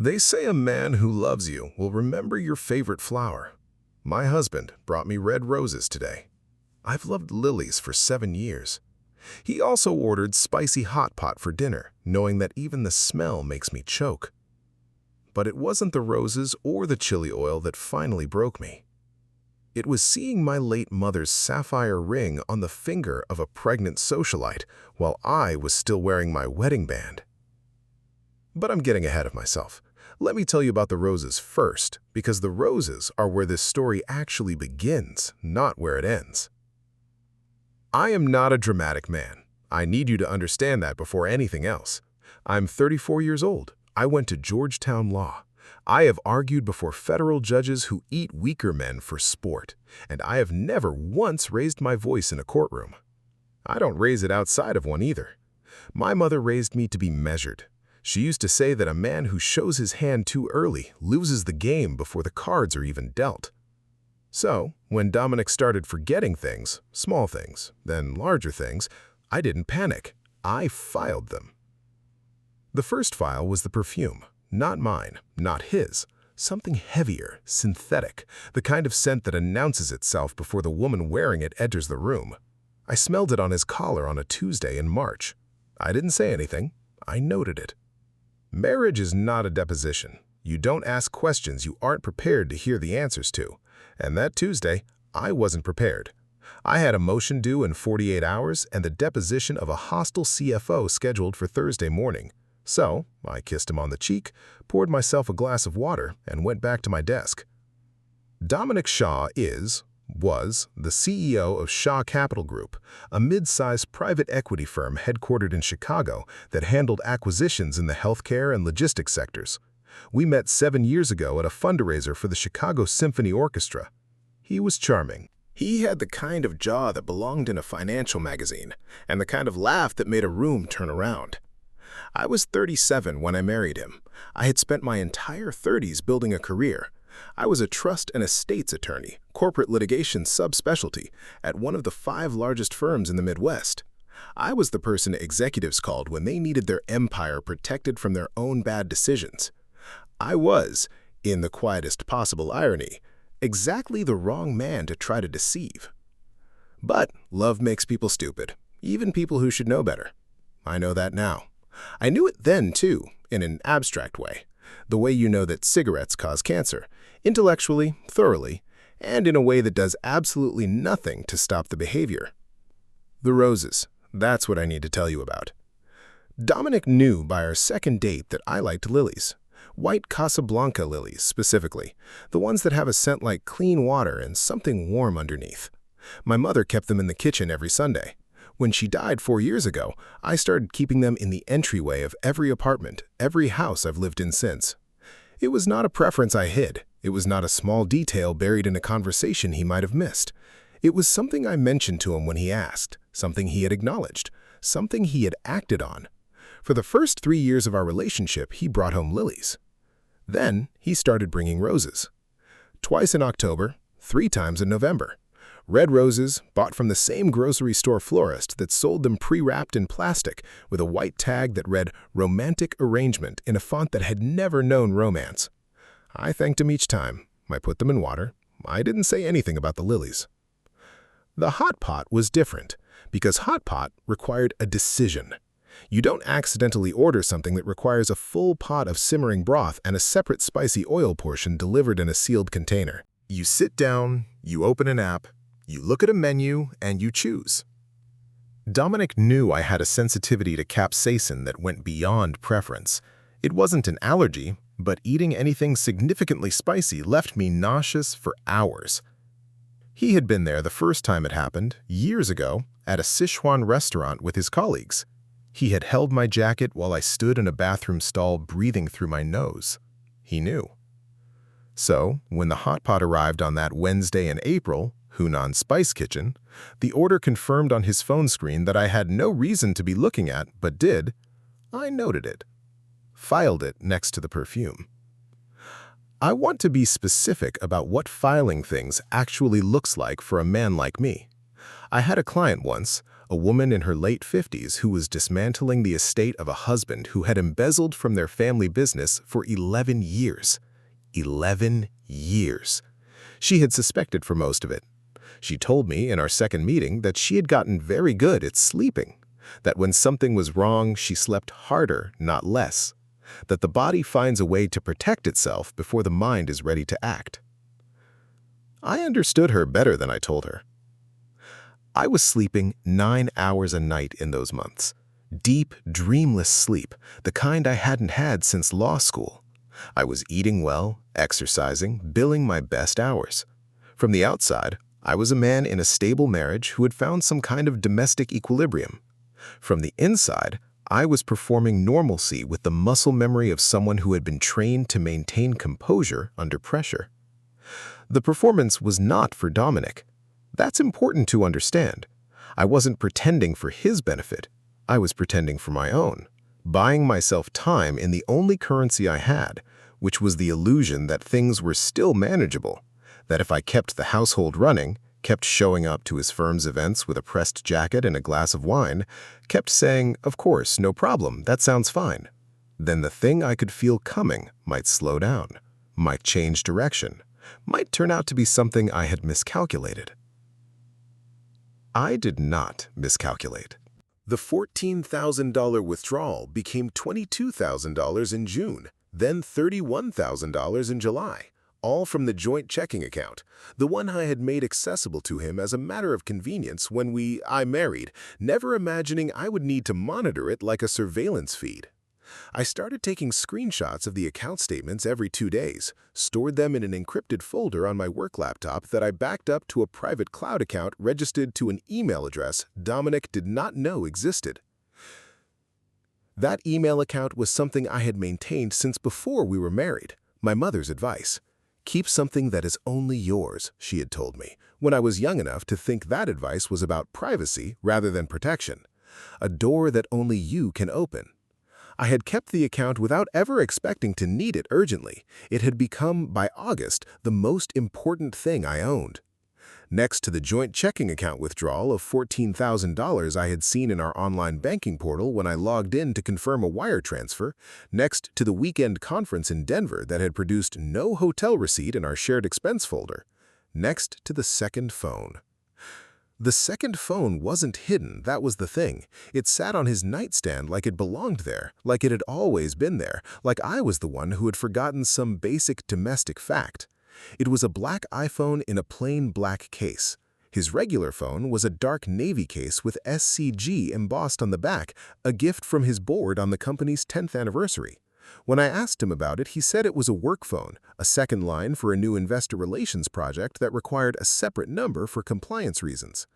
They say a man who loves you will remember your favorite flower. My husband brought me red roses today. I've loved lilies for 7 years. He also ordered spicy hot pot for dinner, knowing that even the smell makes me choke. But it wasn't the roses or the chili oil that finally broke me. It was seeing my late mother's sapphire ring on the finger of a pregnant socialite while I was still wearing my wedding band. But I'm getting ahead of myself. Let me tell you about the roses first, because the roses are where this story actually begins, not where it ends. I am not a dramatic man. I need you to understand that before anything else. I'm 34 years old. I went to Georgetown Law. I have argued before federal judges who eat weaker men for sport, and I have never once raised my voice in a courtroom. I don't raise it outside of one either. My mother raised me to be measured. She used to say that a man who shows his hand too early loses the game before the cards are even dealt. So, when Dominic started forgetting things, small things, then larger things, I didn't panic. I filed them. The first file was the perfume. Not mine, not his. Something heavier, synthetic, the kind of scent that announces itself before the woman wearing it enters the room. I smelled it on his collar on a Tuesday in March. I didn't say anything. I noted it. Marriage is not a deposition. You don't ask questions you aren't prepared to hear the answers to. And that Tuesday, I wasn't prepared. I had a motion due in 48 hours and the deposition of a hostile CFO scheduled for Thursday morning. So, I kissed him on the cheek, poured myself a glass of water, and went back to my desk. Dominic Shaw was the CEO of Shaw Capital Group, a mid-sized private equity firm headquartered in Chicago that handled acquisitions in the healthcare and logistics sectors. We met 7 years ago at a fundraiser for the Chicago Symphony Orchestra. He was charming. He had the kind of jaw that belonged in a financial magazine, and the kind of laugh that made a room turn around. I was 37 when I married him. I had spent my entire 30s building a career. I was a trust and estates attorney, corporate litigation subspecialty, at one of the 5 largest firms in the Midwest. I was the person executives called when they needed their empire protected from their own bad decisions. I was, in the quietest possible irony, exactly the wrong man to try to deceive. But love makes people stupid, even people who should know better. I know that now. I knew it then, too, in an abstract way. The way you know that cigarettes cause cancer, intellectually, thoroughly, and in a way that does absolutely nothing to stop the behavior. The roses, that's what I need to tell you about. Dominic knew by our second date that I liked lilies. White Casablanca lilies, specifically, the ones that have a scent like clean water and something warm underneath. My mother kept them in the kitchen every Sunday. When she died 4 years ago, I started keeping them in the entryway of every apartment, every house I've lived in since. It was not a preference I hid. It was not a small detail buried in a conversation he might have missed. It was something I mentioned to him when he asked, something he had acknowledged, something he had acted on. For the first 3 years of our relationship, he brought home lilies. Then he started bringing roses. Twice in October, 3 times in November. Red roses, bought from the same grocery store florist that sold them pre-wrapped in plastic with a white tag that read "Romantic Arrangement" in a font that had never known romance. I thanked him each time. I put them in water. I didn't say anything about the lilies. The hot pot was different, because hot pot required a decision. You don't accidentally order something that requires a full pot of simmering broth and a separate spicy oil portion delivered in a sealed container. You sit down, you open an app, you look at a menu, and you choose. Dominic knew I had a sensitivity to capsaicin that went beyond preference. It wasn't an allergy, but eating anything significantly spicy left me nauseous for hours. He had been there the first time it happened, years ago, at a Sichuan restaurant with his colleagues. He had held my jacket while I stood in a bathroom stall breathing through my nose. He knew. So, when the hot pot arrived on that Wednesday in April, Hunan Spice Kitchen, the order confirmed on his phone screen that I had no reason to be looking at, but did. I noted it. Filed it next to the perfume. I want to be specific about what filing things actually looks like for a man like me. I had a client once, a woman in her late 50s who was dismantling the estate of a husband who had embezzled from their family business for 11 years. 11 years. She had suspected for most of it. She told me in our second meeting that she had gotten very good at sleeping, that when something was wrong, she slept harder, not less, that the body finds a way to protect itself before the mind is ready to act. I understood her better than I told her. I was sleeping 9 hours a night in those months. Deep, dreamless sleep, the kind I hadn't had since law school. I was eating well, exercising, billing my best hours. From the outside, I was a man in a stable marriage who had found some kind of domestic equilibrium. From the inside, I was performing normalcy with the muscle memory of someone who had been trained to maintain composure under pressure. The performance was not for Dominic. That's important to understand. I wasn't pretending for his benefit. I was pretending for my own, buying myself time in the only currency I had, which was the illusion that things were still manageable, that if I kept the household running, kept showing up to his firm's events with a pressed jacket and a glass of wine, kept saying, "Of course, no problem, that sounds fine," then the thing I could feel coming might slow down, might change direction, might turn out to be something I had miscalculated. I did not miscalculate. The $14,000 withdrawal became $22,000 in June, then $31,000 in July, all from the joint checking account, the one I had made accessible to him as a matter of convenience when I married, never imagining I would need to monitor it like a surveillance feed. I started taking screenshots of the account statements every 2 days, stored them in an encrypted folder on my work laptop that I backed up to a private cloud account registered to an email address Dominic did not know existed. That email account was something I had maintained since before we were married, my mother's advice. Keep something that is only yours, she had told me, when I was young enough to think that advice was about privacy rather than protection. A door that only you can open. I had kept the account without ever expecting to need it urgently. It had become, by August, the most important thing I owned. Next to the joint checking account withdrawal of $14,000 I had seen in our online banking portal when I logged in to confirm a wire transfer, next to the weekend conference in Denver that had produced no hotel receipt in our shared expense folder, next to the second phone. The second phone wasn't hidden, that was the thing. It sat on his nightstand like it belonged there, like it had always been there, like I was the one who had forgotten some basic domestic fact. It was a black iPhone in a plain black case. His regular phone was a dark navy case with SCG embossed on the back, a gift from his board on the company's 10th anniversary. When I asked him about it, he said it was a work phone, a second line for a new investor relations project that required a separate number for compliance reasons.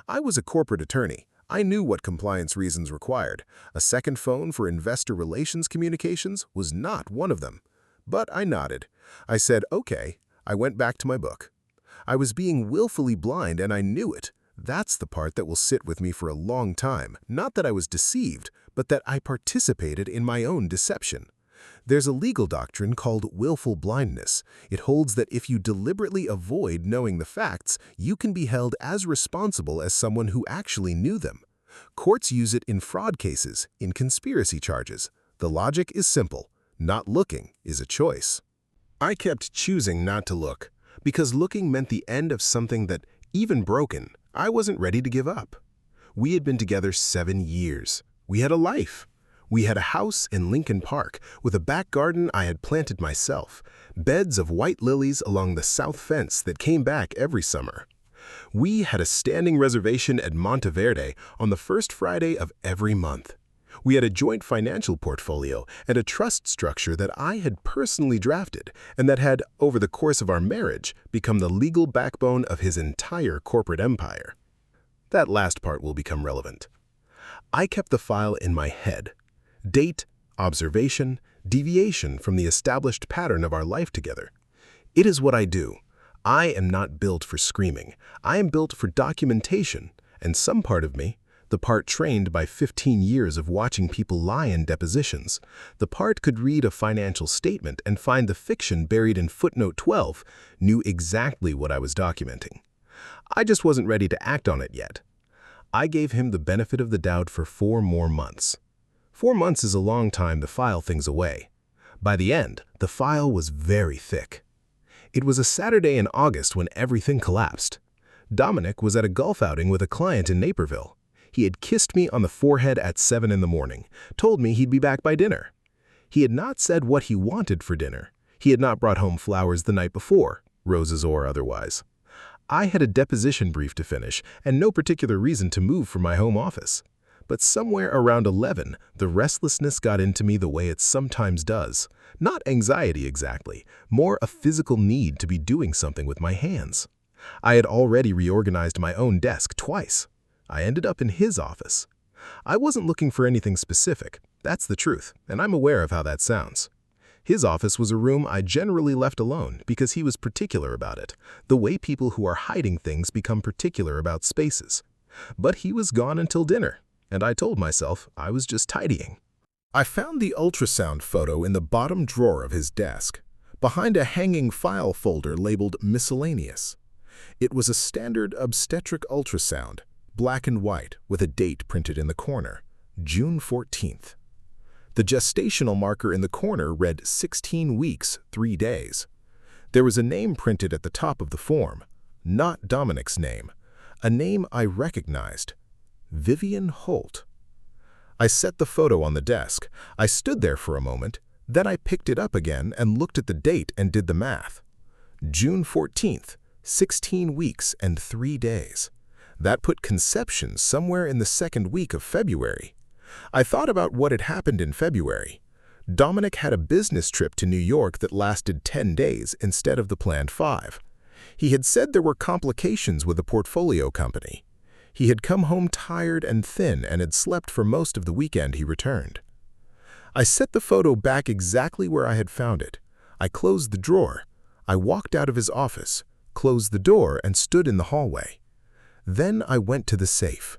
I was a corporate attorney. I knew what compliance reasons required. A second phone for investor relations communications was not one of them. But I nodded. I said, okay. I went back to my book. I was being willfully blind and I knew it. That's the part that will sit with me for a long time. Not that I was deceived, but that I participated in my own deception. There's a legal doctrine called willful blindness. It holds that if you deliberately avoid knowing the facts, you can be held as responsible as someone who actually knew them. Courts use it in fraud cases, in conspiracy charges. The logic is simple. Not looking is a choice. I kept choosing not to look, because looking meant the end of something that, even broken, I wasn't ready to give up. We had been together 7 years. We had a life. We had a house in Lincoln Park with a back garden I had planted myself, beds of white lilies along the south fence that came back every summer. We had a standing reservation at Monteverde on the first Friday of every month. We had a joint financial portfolio and a trust structure that I had personally drafted and that had, over the course of our marriage, become the legal backbone of his entire corporate empire. That last part will become relevant. I kept the file in my head. Date, observation, deviation from the established pattern of our life together. It is what I do. I am not built for screaming. I am built for documentation, and some part of me, the part trained by 15 years of watching people lie in depositions, the part could read a financial statement and find the fiction buried in footnote 12, knew exactly what I was documenting. I just wasn't ready to act on it yet. I gave him the benefit of the doubt for 4 more months. 4 months is a long time to file things away. By the end, the file was very thick. It was a Saturday in August when everything collapsed. Dominic was at a golf outing with a client in Naperville. He had kissed me on the forehead at 7 in the morning, told me he'd be back by dinner. He had not said what he wanted for dinner. He had not brought home flowers the night before, roses or otherwise. I had a deposition brief to finish and no particular reason to move from my home office. But somewhere around 11, the restlessness got into me the way it sometimes does. Not anxiety exactly, more a physical need to be doing something with my hands. I had already reorganized my own desk twice. I ended up in his office. I wasn't looking for anything specific, that's the truth, and I'm aware of how that sounds. His office was a room I generally left alone because he was particular about it, the way people who are hiding things become particular about spaces. But he was gone until dinner, and I told myself I was just tidying. I found the ultrasound photo in the bottom drawer of his desk, behind a hanging file folder labeled Miscellaneous. It was a standard obstetric ultrasound, black and white, with a date printed in the corner, June 14th. The gestational marker in the corner read 16 weeks, 3 days. There was a name printed at the top of the form, not Dominic's name, a name I recognized, Vivian Holt. I set the photo on the desk. I stood there for a moment, then I picked it up again and looked at the date and did the math. June 14th, 16 weeks and 3 days. That put conception somewhere in the second week of February. I thought about what had happened in February. Dominic had a business trip to New York that lasted 10 days instead of the planned 5. He had said there were complications with a portfolio company. He had come home tired and thin and had slept for most of the weekend he returned. I set the photo back exactly where I had found it. I closed the drawer. I walked out of his office, closed the door, and stood in the hallway. Then I went to the safe.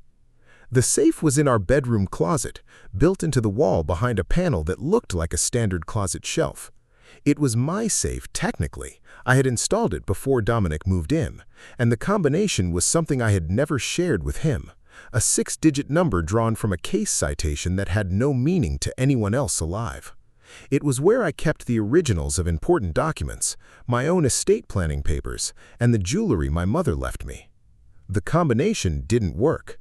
The safe was in our bedroom closet, built into the wall behind a panel that looked like a standard closet shelf. It was my safe, technically. I had installed it before Dominic moved in, and the combination was something I had never shared with him, a 6-digit number drawn from a case citation that had no meaning to anyone else alive. It was where I kept the originals of important documents, my own estate planning papers, and the jewelry my mother left me. The combination didn't work.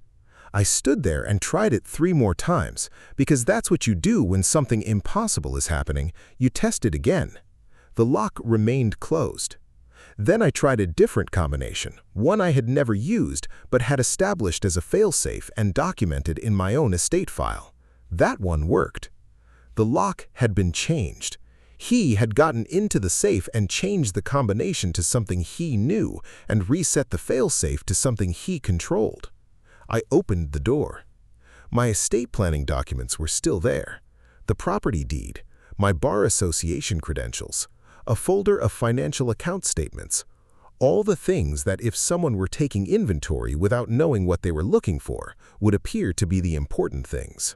I stood there and tried it 3 more times, because that's what you do when something impossible is happening. You test it again. The lock remained closed. Then I tried a different combination, one I had never used but had established as a failsafe and documented in my own estate file. That one worked. The lock had been changed. He had gotten into the safe and changed the combination to something he knew and reset the failsafe to something he controlled. I opened the door. My estate planning documents were still there. The property deed, my bar association credentials, a folder of financial account statements, all the things that if someone were taking inventory without knowing what they were looking for would appear to be the important things.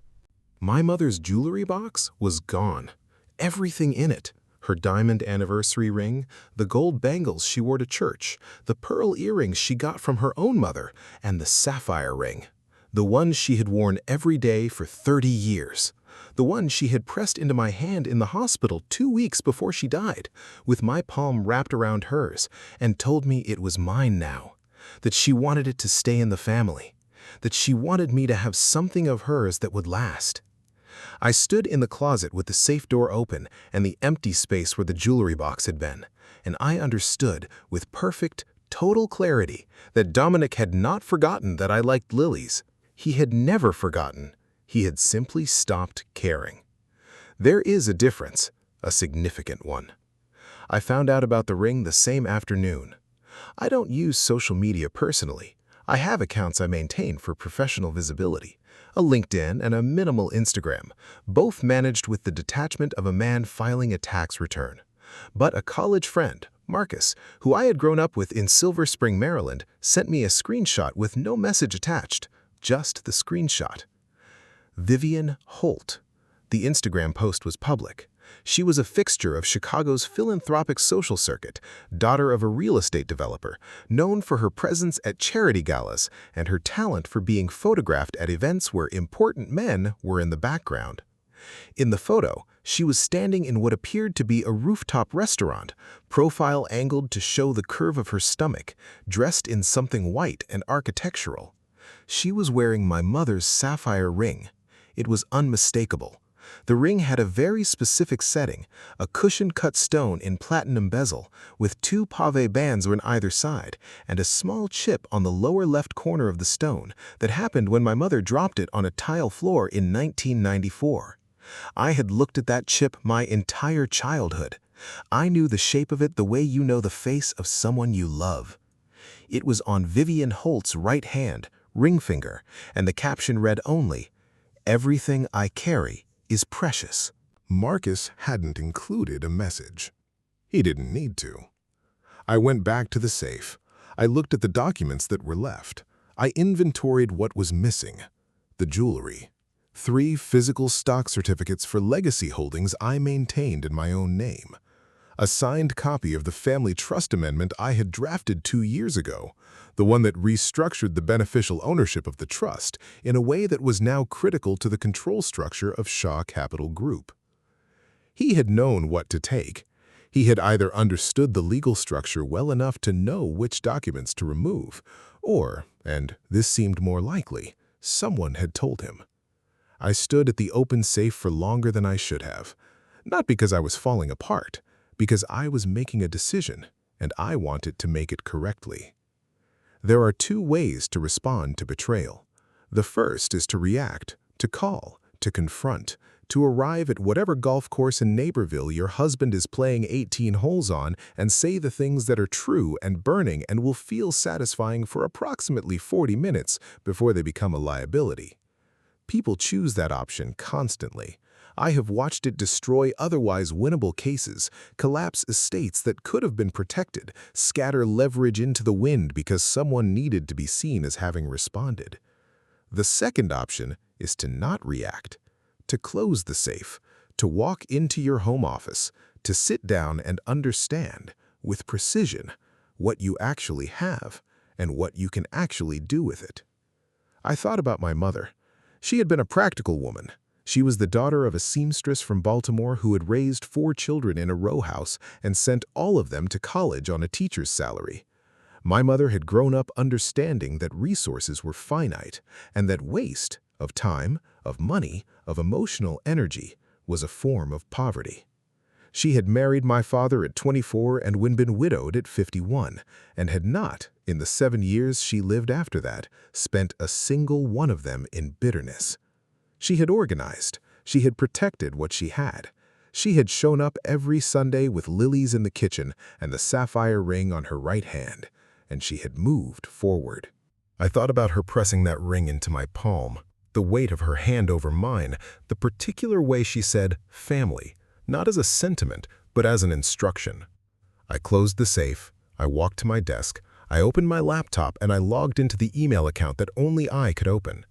My mother's jewelry box was gone. Everything in it, her diamond anniversary ring, the gold bangles she wore to church, the pearl earrings she got from her own mother, and the sapphire ring, the one she had worn every day for 30 years, the one she had pressed into my hand in the hospital 2 weeks before she died, with my palm wrapped around hers, and told me it was mine now, that she wanted it to stay in the family, that she wanted me to have something of hers that would last. I stood in the closet with the safe door open and the empty space where the jewelry box had been, and I understood with perfect, total clarity that Dominic had not forgotten that I liked lilies. He had never forgotten. He had simply stopped caring. There is a difference, a significant one. I found out about the ring the same afternoon. I don't use social media personally. I have accounts I maintain for professional visibility, a LinkedIn and a minimal Instagram, both managed with the detachment of a man filing a tax return. But a college friend, Marcus, who I had grown up with in Silver Spring, Maryland, sent me a screenshot with no message attached, just the screenshot. Vivian Holt. The Instagram post was public. She was a fixture of Chicago's philanthropic social circuit, daughter of a real estate developer, known for her presence at charity galas and her talent for being photographed at events where important men were in the background. In the photo, she was standing in what appeared to be a rooftop restaurant, profile angled to show the curve of her stomach, dressed in something white and architectural. She was wearing my mother's sapphire ring. It was unmistakable. The ring had a very specific setting, a cushion-cut stone in platinum bezel, with 2 pave bands on either side, and a small chip on the lower left corner of the stone that happened when my mother dropped it on a tile floor in 1994. I had looked at that chip my entire childhood. I knew the shape of it the way you know the face of someone you love. It was on Vivian Holt's right hand, ring finger, and the caption read only, "Everything I carry is precious." Marcus hadn't included a message. He didn't need to. I went back to the safe. I looked at the documents that were left. I inventoried what was missing. The jewelry. 3 physical stock certificates for legacy holdings I maintained in my own name. A signed copy of the family trust amendment I had drafted 2 years ago, the one that restructured the beneficial ownership of the trust in a way that was now critical to the control structure of Shaw Capital Group. He had known what to take. He had either understood the legal structure well enough to know which documents to remove, or, and this seemed more likely, someone had told him. I stood at the open safe for longer than I should have, not because I was falling apart, because I was making a decision, and I wanted to make it correctly. There are 2 ways to respond to betrayal. The first is to react, to call, to confront, to arrive at whatever golf course in Naperville your husband is playing 18 holes on and say the things that are true and burning and will feel satisfying for approximately 40 minutes before they become a liability. People choose that option constantly. I have watched it destroy otherwise winnable cases, collapse estates that could have been protected, scatter leverage into the wind because someone needed to be seen as having responded. The second option is to not react, to close the safe, to walk into your home office, to sit down and understand, with precision, what you actually have and what you can actually do with it. I thought about my mother. She had been a practical woman. She was the daughter of a seamstress from Baltimore who had raised 4 children in a row house and sent all of them to college on a teacher's salary. My mother had grown up understanding that resources were finite and that waste of time, of money, of emotional energy was a form of poverty. She had married my father at 24 and been widowed at 51, and had not, in the 7 years she lived after that, spent a single one of them in bitterness. She had organized. She had protected what she had. She had shown up every Sunday with lilies in the kitchen and the sapphire ring on her right hand, and she had moved forward. I thought about her pressing that ring into my palm, the weight of her hand over mine, the particular way she said family, not as a sentiment, but as an instruction. I closed the safe, I walked to my desk, I opened my laptop, and I logged into the email account that only I could open.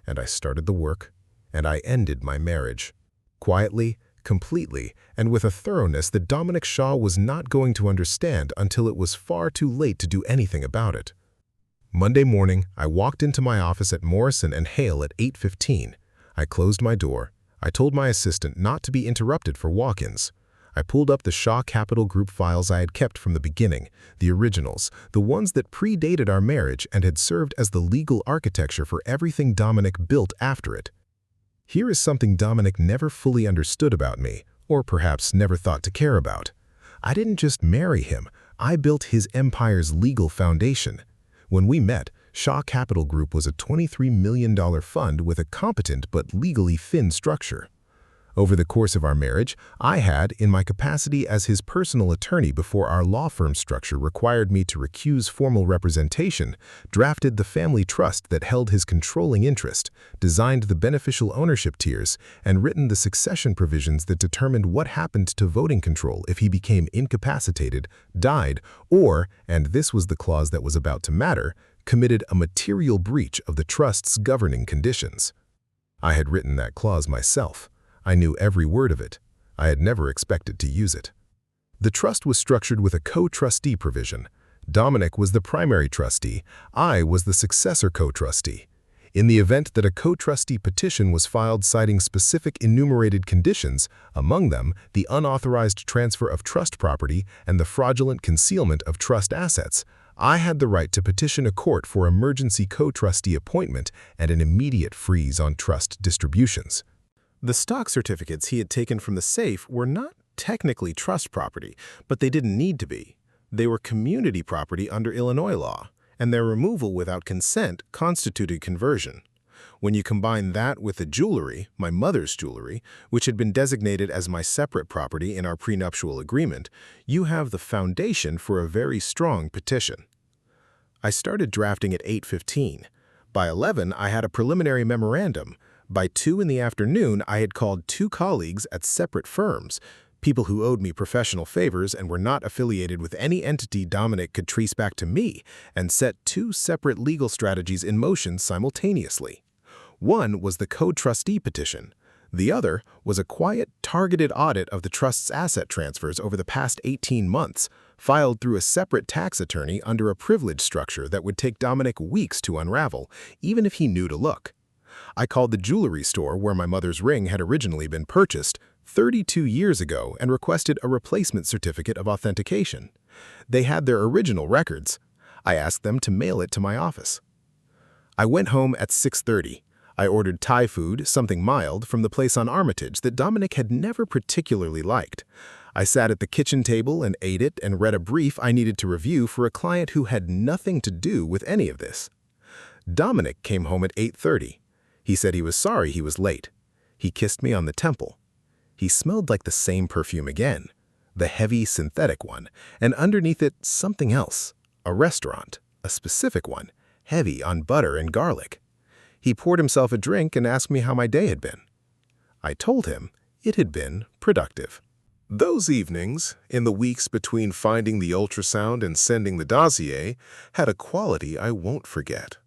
And I started the work, and I ended my marriage. Quietly, completely, and with a thoroughness that Dominic Shaw was not going to understand until it was far too late to do anything about it. Monday morning, I walked into my office at Morrison & Hale at 8:15. I closed my door. I told my assistant not to be interrupted for walk-ins. I pulled up the Shaw Capital Group files I had kept from the beginning, the originals, the ones that predated our marriage and had served as the legal architecture for everything Dominic built after it. Here is something Dominic never fully understood about me, or perhaps never thought to care about. I didn't just marry him, I built his empire's legal foundation. When we met, Shaw Capital Group was a $23 million fund with a competent but legally thin structure. Over the course of our marriage, I had, in my capacity as his personal attorney before our law firm structure required me to recuse formal representation, drafted the family trust that held his controlling interest, designed the beneficial ownership tiers, and written the succession provisions that determined what happened to voting control if he became incapacitated, died, or, and this was the clause that was about to matter, committed a material breach of the trust's governing conditions. I had written that clause myself. I knew every word of it. I had never expected to use it. The trust was structured with a co-trustee provision. Dominic was the primary trustee. I was the successor co-trustee. In the event that a co-trustee petition was filed citing specific enumerated conditions, among them the unauthorized transfer of trust property and the fraudulent concealment of trust assets, I had the right to petition a court for emergency co-trustee appointment and an immediate freeze on trust distributions. The stock certificates he had taken from the safe were not technically trust property, but they didn't need to be. They were community property under Illinois law, and their removal without consent constituted conversion. When you combine that with the jewelry, my mother's jewelry, which had been designated as my separate property in our prenuptial agreement, you have the foundation for a very strong petition. I started drafting at 8:15. By 11, I had a preliminary memorandum. By 2 in the afternoon, I had called 2 colleagues at separate firms, people who owed me professional favors and were not affiliated with any entity Dominic could trace back to me, and set 2 separate legal strategies in motion simultaneously. One was the co-trustee petition. The other was a quiet, targeted audit of the trust's asset transfers over the past 18 months, filed through a separate tax attorney under a privilege structure that would take Dominic weeks to unravel, even if he knew to look. I called the jewelry store where my mother's ring had originally been purchased 32 years ago and requested a replacement certificate of authentication. They had their original records. I asked them to mail it to my office. I went home at 6:30. I ordered Thai food, something mild, from the place on Armitage that Dominic had never particularly liked. I sat at the kitchen table and ate it and read a brief I needed to review for a client who had nothing to do with any of this. Dominic came home at 8:30. He said he was sorry he was late. He kissed me on the temple. He smelled like the same perfume again, the heavy synthetic one, and underneath it something else, a restaurant, a specific one, heavy on butter and garlic. He poured himself a drink and asked me how my day had been. I told him it had been productive. Those evenings, in the weeks between finding the ultrasound and sending the dossier, had a quality I won't forget.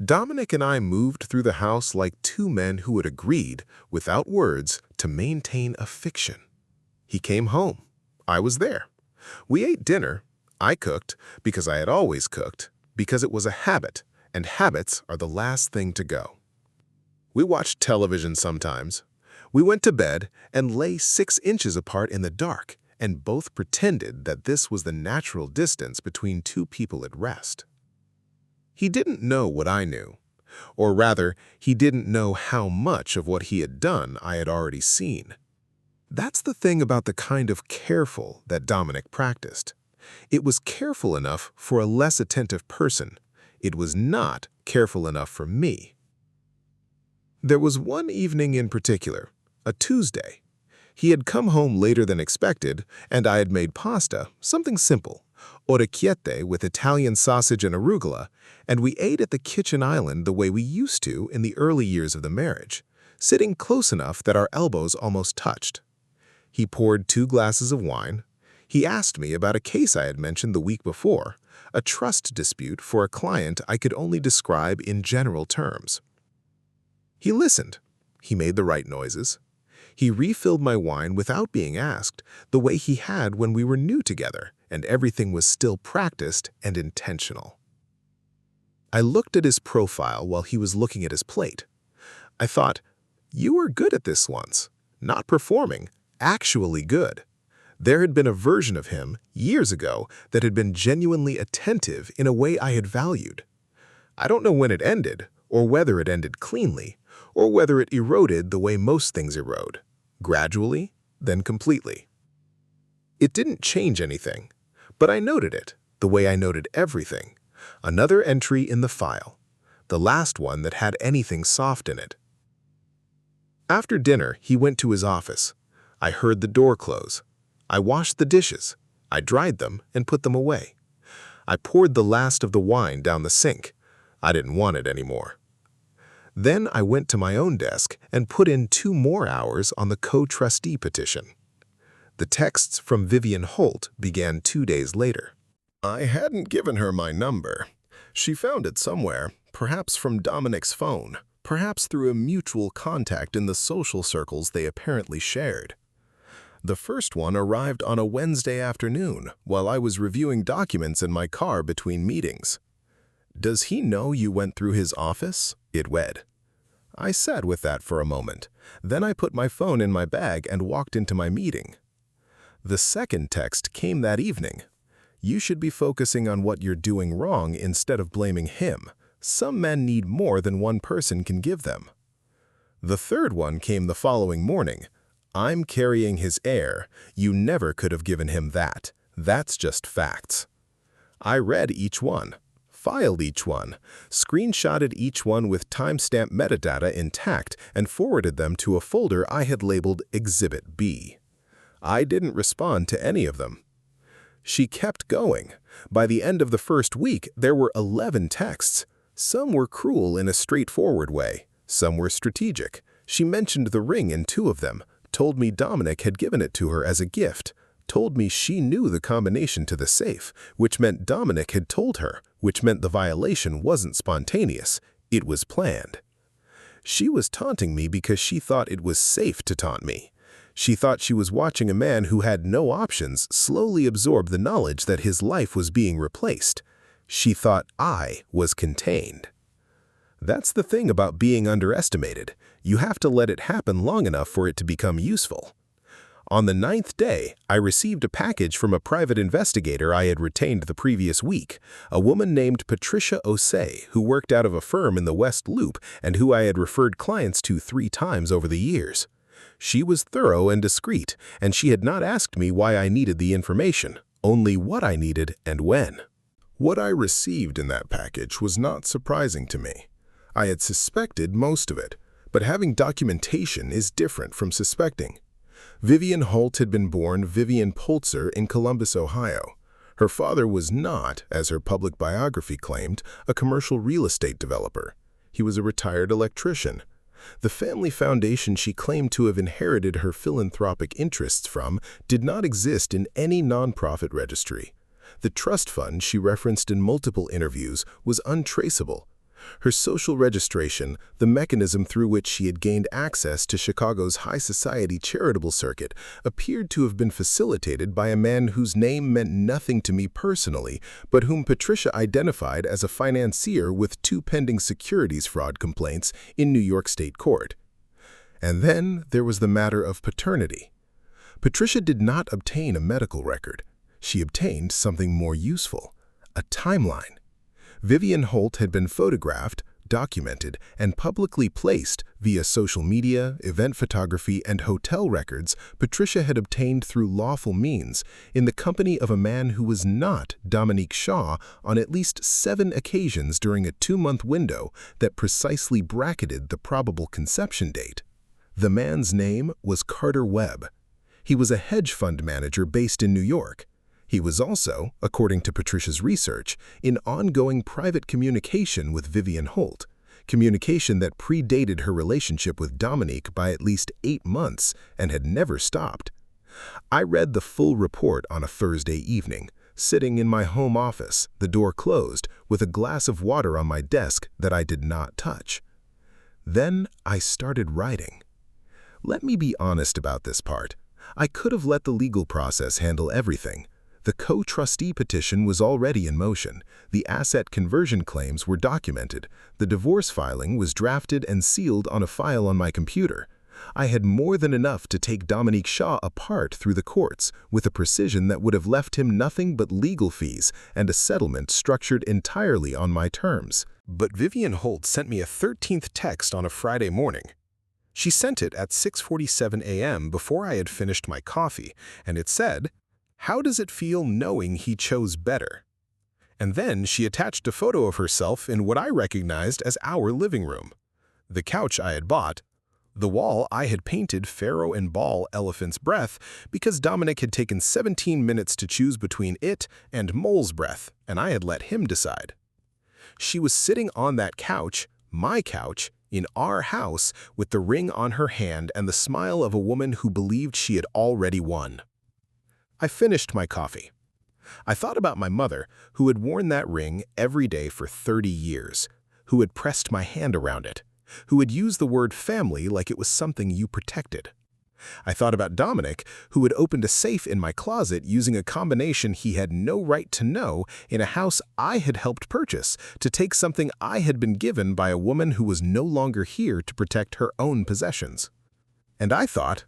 Dominic and I moved through the house like 2 men who had agreed, without words, to maintain a fiction. He came home. I was there. We ate dinner. I cooked, because I had always cooked, because it was a habit, and habits are the last thing to go. We watched television sometimes. We went to bed and lay 6 inches apart in the dark, and both pretended that this was the natural distance between 2 people at rest. He didn't know what I knew, or rather, he didn't know how much of what he had done I had already seen. That's the thing about the kind of careful that Dominic practiced. It was careful enough for a less attentive person. It was not careful enough for me. There was one evening in particular, a Tuesday. He had come home later than expected, and I had made pasta, something simple, orecchiette with Italian sausage and arugula, and we ate at the kitchen island the way we used to in the early years of the marriage, sitting close enough that our elbows almost touched. He poured 2 glasses of wine. He asked me about a case I had mentioned the week before, a trust dispute for a client I could only describe in general terms. He listened. He made the right noises. He refilled my wine without being asked, the way he had when we were new together, and everything was still practiced and intentional. I looked at his profile while he was looking at his plate. I thought, you were good at this once. Not performing, actually good. There had been a version of him, years ago, that had been genuinely attentive in a way I had valued. I don't know when it ended, or whether it ended cleanly, or whether it eroded the way most things erode, gradually, then completely. It didn't change anything, but I noted it, the way I noted everything. Another entry in the file, the last one that had anything soft in it. After dinner, he went to his office. I heard the door close. I washed the dishes. I dried them and put them away. I poured the last of the wine down the sink. I didn't want it anymore. Then I went to my own desk and put in 2 more hours on the co-trustee petition. The texts from Vivian Holt began 2 days later. I hadn't given her my number. She found it somewhere, perhaps from Dominic's phone, perhaps through a mutual contact in the social circles they apparently shared. The first one arrived on a Wednesday afternoon while I was reviewing documents in my car between meetings. "Does he know you went through his office?" it read. I sat with that for a moment. Then I put my phone in my bag and walked into my meeting. The second text came that evening. "You should be focusing on what you're doing wrong instead of blaming him. Some men need more than one person can give them." The third one came the following morning. "I'm carrying his heir. You never could have given him that. That's just facts." I read each one, filed each one, screenshotted each one with timestamp metadata intact, and forwarded them to a folder I had labeled Exhibit B. I didn't respond to any of them. She kept going. By the end of the first week, there were 11 texts. Some were cruel in a straightforward way. Some were strategic. She mentioned the ring in 2 of them, told me Dominic had given it to her as a gift, told me she knew the combination to the safe, which meant Dominic had told her, which meant the violation wasn't spontaneous, it was planned. She was taunting me because she thought it was safe to taunt me. She thought she was watching a man who had no options slowly absorb the knowledge that his life was being replaced. She thought I was contained. That's the thing about being underestimated. You have to let it happen long enough for it to become useful. On the 9th day, I received a package from a private investigator I had retained the previous week, a woman named Patricia Osei, who worked out of a firm in the West Loop and who I had referred clients to 3 times over the years. She was thorough and discreet, and she had not asked me why I needed the information, only what I needed and when. What I received in that package was not surprising to me. I had suspected most of it, but having documentation is different from suspecting. Vivian Holt had been born Vivian Polzer in Columbus, Ohio. Her father was not, as her public biography claimed, a commercial real estate developer. He was a retired electrician. The family foundation she claimed to have inherited her philanthropic interests from did not exist in any nonprofit registry. The trust fund she referenced in multiple interviews was untraceable. Her social registration, the mechanism through which she had gained access to Chicago's high society charitable circuit, appeared to have been facilitated by a man whose name meant nothing to me personally, but whom Patricia identified as a financier with 2 pending securities fraud complaints in New York State Court. And then there was the matter of paternity. Patricia did not obtain a medical record. She obtained something more useful, a timeline. Vivian Holt had been photographed, documented, and publicly placed via social media, event photography, and hotel records Patricia had obtained through lawful means in the company of a man who was not Dominique Shaw on at least 7 occasions during a 2-month window that precisely bracketed the probable conception date. The man's name was Carter Webb. He was a hedge fund manager based in New York. He was also, according to Patricia's research, in ongoing private communication with Vivian Holt, communication that predated her relationship with Dominique by at least 8 months and had never stopped. I read the full report on a Thursday evening, sitting in my home office, the door closed, with a glass of water on my desk that I did not touch. Then I started writing. Let me be honest about this part. I could have let the legal process handle everything. The co-trustee petition was already in motion, the asset conversion claims were documented, the divorce filing was drafted and sealed on a file on my computer. I had more than enough to take Dominique Shaw apart through the courts with a precision that would have left him nothing but legal fees and a settlement structured entirely on my terms. But Vivian Holt sent me a 13th text on a Friday morning. She sent it at 6:47 a.m. before I had finished my coffee, and it said, "How does it feel knowing he chose better?" And then she attached a photo of herself in what I recognized as our living room. The couch I had bought, the wall I had painted Pharaoh and Baal Elephant's Breath because Dominic had taken 17 minutes to choose between it and Mole's Breath, and I had let him decide. She was sitting on that couch, my couch, in our house, with the ring on her hand and the smile of a woman who believed she had already won. I finished my coffee. I thought about my mother, who had worn that ring every day for 30 years, who had pressed my hand around it, who had used the word family like it was something you protected. I thought about Dominic, who had opened a safe in my closet using a combination he had no right to know in a house I had helped purchase to take something I had been given by a woman who was no longer here to protect her own possessions. And I thought,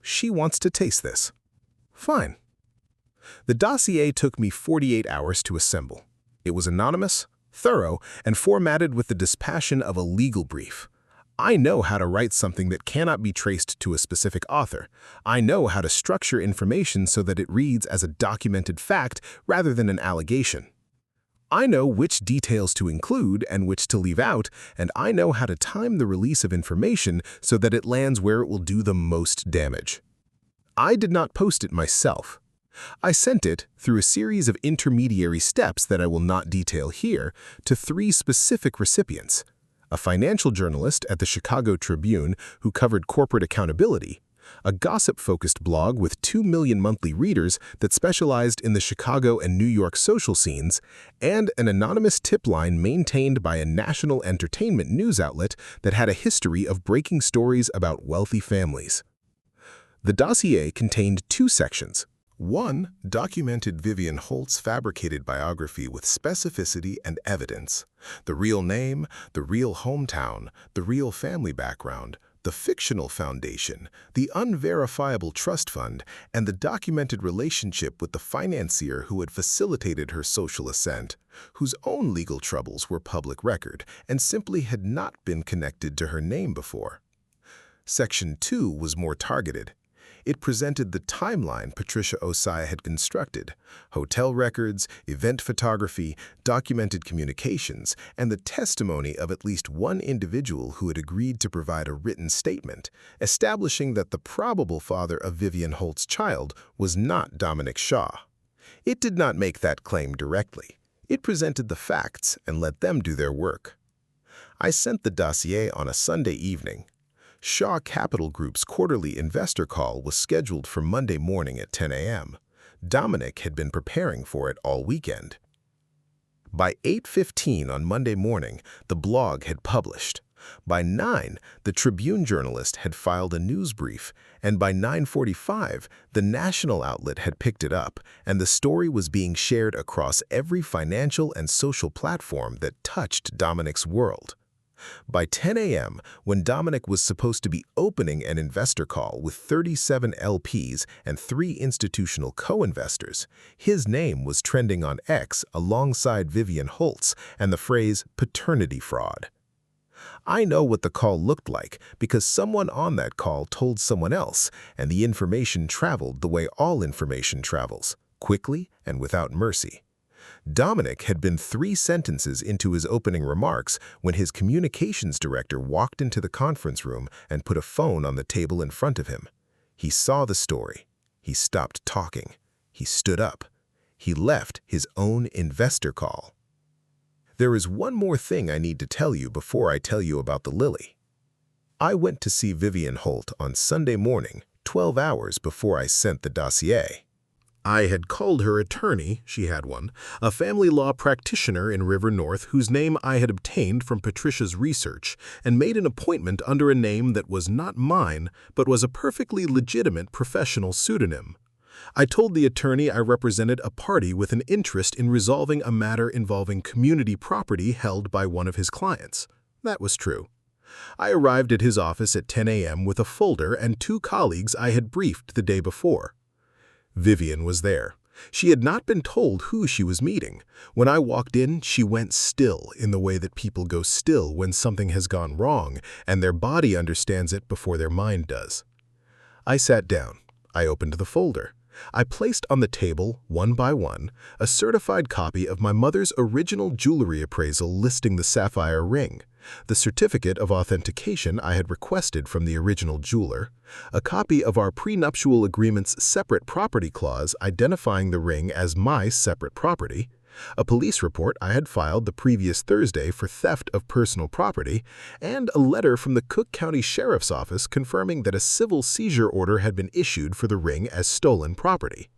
she wants to taste this. Fine. The dossier took me 48 hours to assemble. It was anonymous, thorough, and formatted with the dispassion of a legal brief. I know how to write something that cannot be traced to a specific author. I know how to structure information so that it reads as a documented fact rather than an allegation. I know which details to include and which to leave out, and I know how to time the release of information so that it lands where it will do the most damage. I did not post it myself. I sent it, through a series of intermediary steps that I will not detail here, to 3 specific recipients: a financial journalist at the Chicago Tribune who covered corporate accountability, a gossip-focused blog with 2 million monthly readers that specialized in the Chicago and New York social scenes, and an anonymous tip line maintained by a national entertainment news outlet that had a history of breaking stories about wealthy families. The dossier contained 2 sections. 1 documented Vivian Holt's fabricated biography with specificity and evidence: the real name, the real hometown, the real family background, the fictional foundation, the unverifiable trust fund, and the documented relationship with the financier who had facilitated her social ascent, whose own legal troubles were public record and simply had not been connected to her name before. Section 2 was more targeted. It presented the timeline Patricia Osai had constructed: hotel records, event photography, documented communications, and the testimony of at least one individual who had agreed to provide a written statement, establishing that the probable father of Vivian Holt's child was not Dominic Shaw. It did not make that claim directly. It presented the facts and let them do their work. I sent the dossier on a Sunday evening. Shaw Capital Group's quarterly investor call was scheduled for Monday morning at 10 a.m. Dominic had been preparing for it all weekend. By 8:15 on Monday morning, the blog had published. By 9, the Tribune journalist had filed a news brief, and by 9:45, the national outlet had picked it up, and the story was being shared across every financial and social platform that touched Dominic's world. By 10 a.m., when Dominic was supposed to be opening an investor call with 37 LPs and 3 institutional co-investors, his name was trending on X alongside Vivian Holt's and the phrase paternity fraud. I know what the call looked like because someone on that call told someone else, and the information traveled the way all information travels, quickly and without mercy. Dominic had been 3 sentences into his opening remarks when his communications director walked into the conference room and put a phone on the table in front of him. He saw the story. He stopped talking. He stood up. He left his own investor call. There is one more thing I need to tell you before I tell you about the Lily. I went to see Vivian Holt on Sunday morning, 12 hours before I sent the dossier. I had called her attorney, she had one, a family law practitioner in River North whose name I had obtained from Patricia's research, and made an appointment under a name that was not mine, but was a perfectly legitimate professional pseudonym. I told the attorney I represented a party with an interest in resolving a matter involving community property held by one of his clients. That was true. I arrived at his office at 10 a.m. with a folder and 2 colleagues I had briefed the day before. Vivian was there. She had not been told who she was meeting. When I walked in, she went still in the way that people go still when something has gone wrong, and their body understands it before their mind does. I sat down. I opened the folder. I placed on the table, one by one, a certified copy of my mother's original jewelry appraisal listing the sapphire ring, the certificate of authentication I had requested from the original jeweler, a copy of our prenuptial agreement's separate property clause identifying the ring as my separate property, a police report I had filed the previous Thursday for theft of personal property, and a letter from the Cook County Sheriff's Office confirming that a civil seizure order had been issued for the ring as stolen property.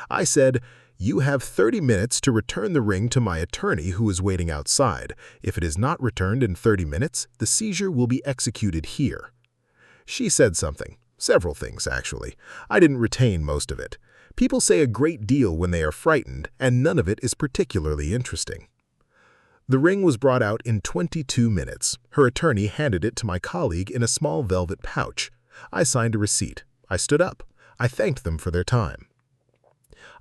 I said, "You have 30 minutes to return the ring to my attorney who is waiting outside. If it is not returned in 30 minutes, the seizure will be executed here." She said something, Several things, actually. I didn't retain most of it. People say a great deal when they are frightened, and none of it is particularly interesting. The ring was brought out in 22 minutes. Her attorney handed it to my colleague in a small velvet pouch. I signed a receipt. I stood up. I thanked them for their time.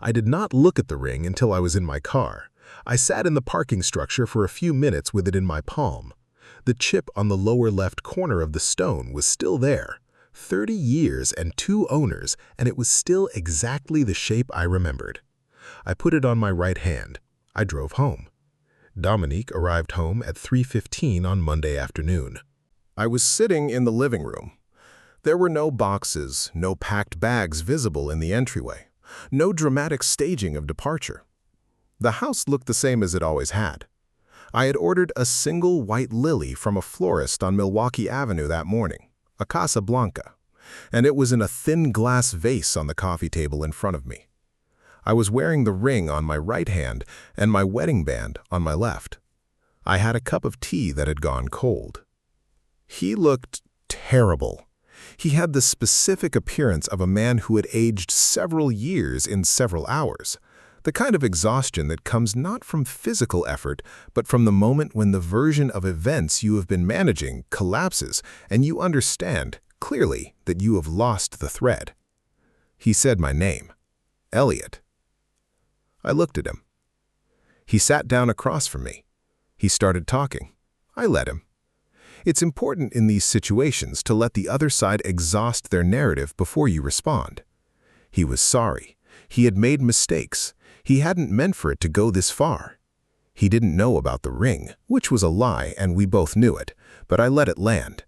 I did not look at the ring until I was in my car. I sat in the parking structure for a few minutes with it in my palm. The chip on the lower left corner of the stone was still there. 30 years and 2 owners, and it was still exactly the shape I remembered. I put it on my right hand. I drove home. Dominique arrived home at 3:15 on Monday afternoon. I was sitting in the living room. There were no boxes, no packed bags visible in the entryway, no dramatic staging of departure. The house looked the same as it always had. I had ordered a single white lily from a florist on Milwaukee Avenue that morning, a Casa Blanca, and it was in a thin glass vase on the coffee table in front of me. I was wearing the ring on my right hand and my wedding band on my left. I had a cup of tea that had gone cold. He looked terrible. He had the specific appearance of a man who had aged several years in several hours, the kind of exhaustion that comes not from physical effort, but from the moment when the version of events you have been managing collapses and you understand clearly that you have lost the thread. He said my name, Elliot. I looked at him. He sat down across from me. He started talking. I let him. It's important in these situations to let the other side exhaust their narrative before you respond. He was sorry. He had made mistakes. He hadn't meant for it to go this far. He didn't know about the ring, which was a lie, and we both knew it, but I let it land.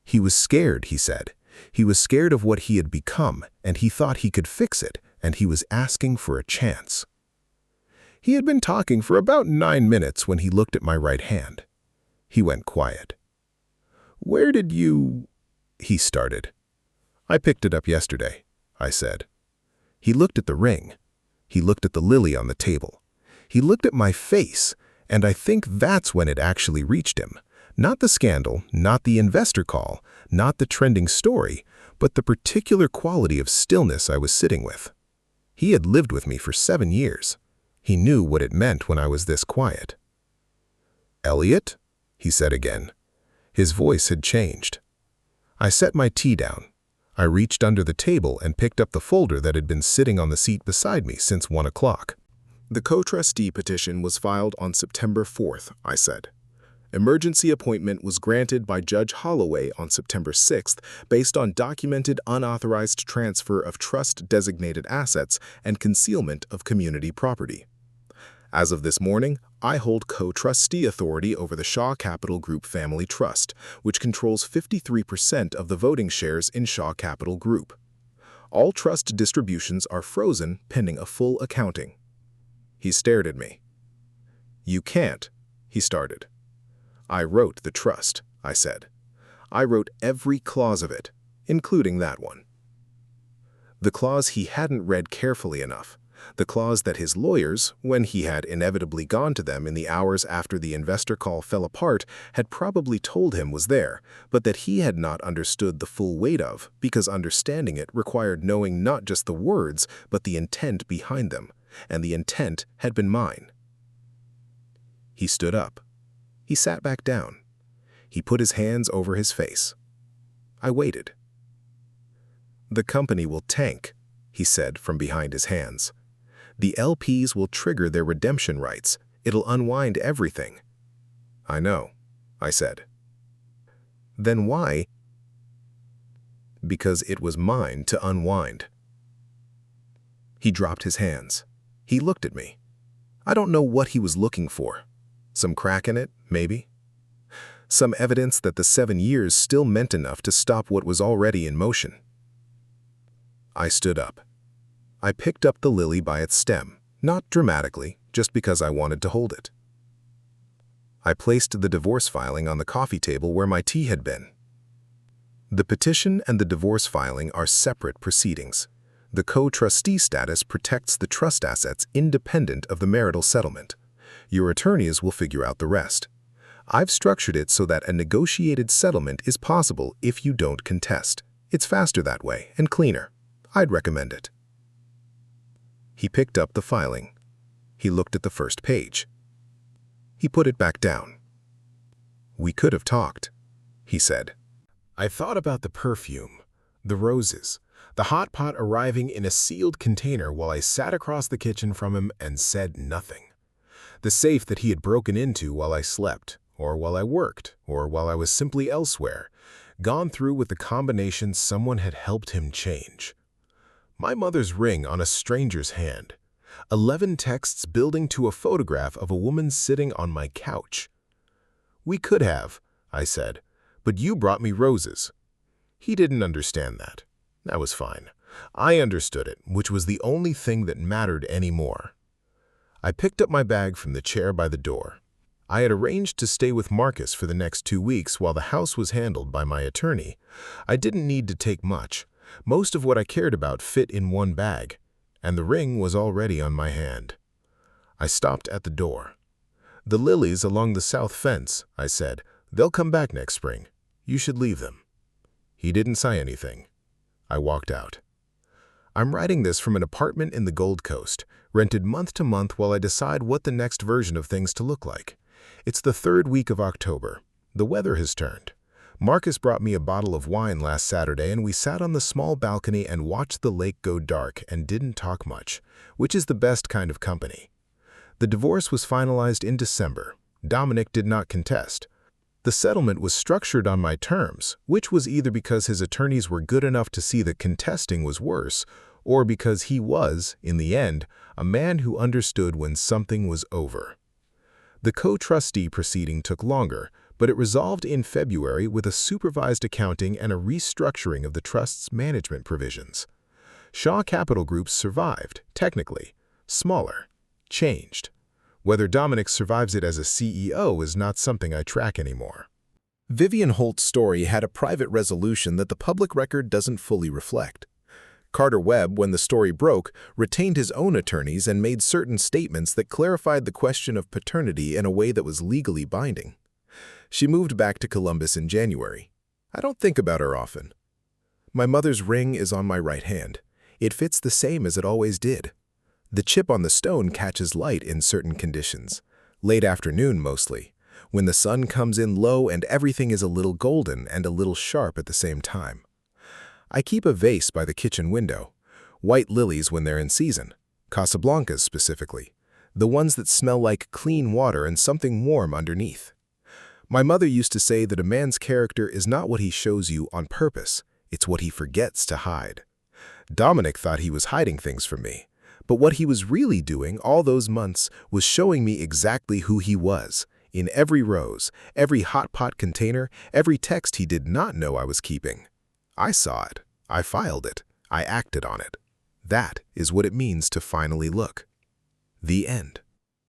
He was scared, he said. He was scared of what he had become, and he thought he could fix it, and he was asking for a chance. He had been talking for about 9 minutes when he looked at my right hand. He went quiet. "Where did you—" he started. "I picked it up yesterday," I said. He looked at the ring. He looked at the lily on the table. He looked at my face, and I think that's when it actually reached him. Not the scandal, not the investor call, not the trending story, but the particular quality of stillness I was sitting with. He had lived with me for 7 years. He knew what it meant when I was this quiet. "Elliot?" he said again. His voice had changed. I set my tea down. I reached under the table and picked up the folder that had been sitting on the seat beside me since 1 o'clock. "The co-trustee petition was filed on September 4th, I said. Emergency appointment was granted by Judge Holloway on September 6th based on documented unauthorized transfer of trust-designated assets and concealment of community property. As of this morning, I hold co-trustee authority over the Shaw Capital Group Family Trust, which controls 53% of the voting shares in Shaw Capital Group. All trust distributions are frozen pending a full accounting." He stared at me. "You can't," he started. "I wrote the trust," I said. "I wrote every clause of it, including that one." The clause he hadn't read carefully enough. The clause that his lawyers, when he had inevitably gone to them in the hours after the investor call fell apart, had probably told him was there, but that he had not understood the full weight of, because understanding it required knowing not just the words, but the intent behind them, and the intent had been mine. He stood up. He sat back down. He put his hands over his face. I waited. "The company will tank," he said from behind his hands. "The LPs will trigger their redemption rights. It'll unwind everything." "I know," I said. "Then why?" "Because it was mine to unwind." He dropped his hands. He looked at me. I don't know what he was looking for. Some crack in it, maybe? Some evidence that the 7 years still meant enough to stop what was already in motion. I stood up. I picked up the lily by its stem, not dramatically, just because I wanted to hold it. I placed the divorce filing on the coffee table where my tea had been. The petition and the divorce filing are separate proceedings. The co-trustee status protects the trust assets independent of the marital settlement. Your attorneys will figure out the rest. I've structured it so that a negotiated settlement is possible if you don't contest. It's faster that way and cleaner. I'd recommend it. He picked up the filing. He looked at the first page. He put it back down. "We could have talked," he said. I thought about the perfume, the roses, the hot pot arriving in a sealed container while I sat across the kitchen from him and said nothing. The safe that he had broken into while I slept, or while I worked, or while I was simply elsewhere, gone through with the combination someone had helped him change. My mother's ring on a stranger's hand. 11 texts building to a photograph of a woman sitting on my couch. "We could have," I said, "but you brought me roses." He didn't understand that. That was fine. I understood it, which was the only thing that mattered anymore. I picked up my bag from the chair by the door. I had arranged to stay with Marcus for the next 2 weeks while the house was handled by my attorney. I didn't need to take much. Most of what I cared about fit in one bag, and the ring was already on my hand. I stopped at the door. "The lilies along the south fence," I said. "They'll come back next spring. You should leave them." He didn't say anything. I walked out. I'm writing this from an apartment in the Gold Coast, rented month to month while I decide what the next version of things to look like. It's the 3rd week of October. The weather has turned. Marcus brought me a bottle of wine last Saturday and we sat on the small balcony and watched the lake go dark and didn't talk much, which is the best kind of company. The divorce was finalized in December. Dominic did not contest. The settlement was structured on my terms, which was either because his attorneys were good enough to see that contesting was worse, or because he was, in the end, a man who understood when something was over. The co-trustee proceeding took longer, but it resolved in February with a supervised accounting and a restructuring of the trust's management provisions. Shaw Capital Group survived, technically. Smaller. Changed. Whether Dominic survives it as a CEO is not something I track anymore. Vivian Holt's story had a private resolution that the public record doesn't fully reflect. Carter Webb, when the story broke, retained his own attorneys and made certain statements that clarified the question of paternity in a way that was legally binding. She moved back to Columbus in January. I don't think about her often. My mother's ring is on my right hand. It fits the same as it always did. The chip on the stone catches light in certain conditions, late afternoon mostly, when the sun comes in low and everything is a little golden and a little sharp at the same time. I keep a vase by the kitchen window, white lilies when they're in season, Casablancas specifically, the ones that smell like clean water and something warm underneath. My mother used to say that a man's character is not what he shows you on purpose, it's what he forgets to hide. Dominic thought he was hiding things from me, but what he was really doing all those months was showing me exactly who he was, in every rose, every hot pot container, every text he did not know I was keeping. I saw it, I filed it, I acted on it. That is what it means to finally look. The end.